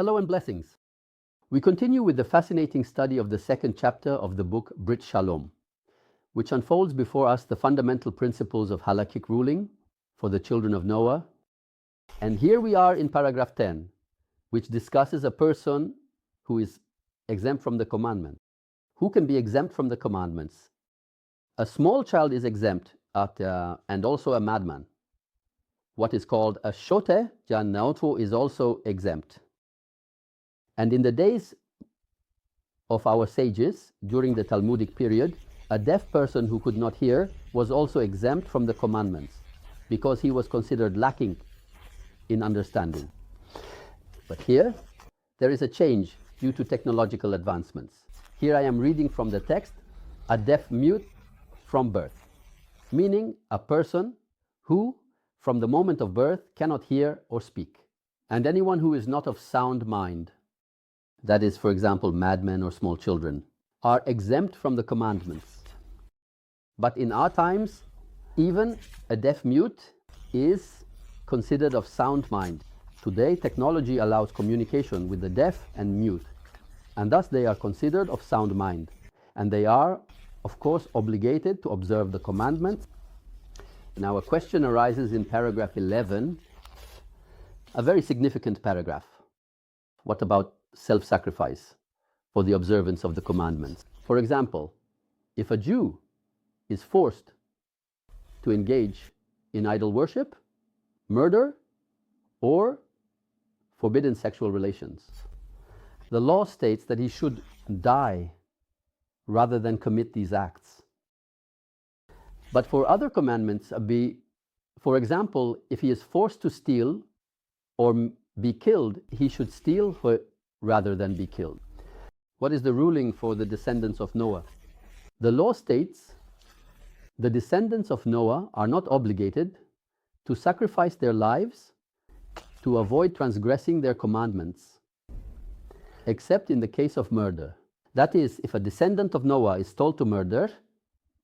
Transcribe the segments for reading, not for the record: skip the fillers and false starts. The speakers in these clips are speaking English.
Hello and blessings. We continue with the fascinating study of the second chapter of the book Brit Shalom, which unfolds before us the fundamental principles of halakhic ruling for the children of Noah. And here we are in paragraph 10, which discusses a person who is exempt from the commandment. Who can be exempt from the commandments? A small child is exempt, and also a madman. What is called a shote janautu is also exempt. And in the days of our sages, during the Talmudic period, a deaf person who could not hear was also exempt from the commandments because he was considered lacking in understanding. But here, there is a change due to technological advancements. Here I am reading from the text, a deaf mute from birth, meaning a person who, from the moment of birth, cannot hear or speak. And anyone who is not of sound mind, that is, for example, madmen or small children, are exempt from the commandments. But in our times, even a deaf mute is considered of sound mind. Today, technology allows communication with the deaf and mute, and thus they are considered of sound mind. And they are, of course, obligated to observe the commandments. Now, a question arises in paragraph 11, a very significant paragraph. What about self-sacrifice for the observance of the commandments? For example, if a Jew is forced to engage in idol worship, murder, or forbidden sexual relations, the law states that he should die rather than commit these acts. But for other commandments, for example, if he is forced to steal or be killed, he should steal rather than be killed. What is the ruling for the descendants of Noah? The law states the descendants of Noah are not obligated to sacrifice their lives to avoid transgressing their commandments, except in the case of murder. That is, if a descendant of Noah is told to murder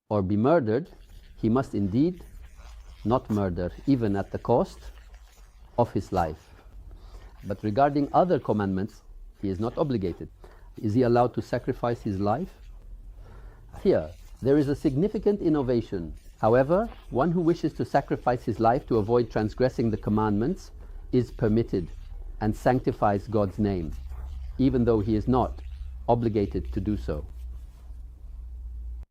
or be murdered, he must indeed not murder, even at the cost of his life. But regarding other commandments, he is not obligated. Is he allowed to sacrifice his life? Here, there is a significant innovation. However, one who wishes to sacrifice his life to avoid transgressing the commandments is permitted and sanctifies God's name, even though he is not obligated to do so.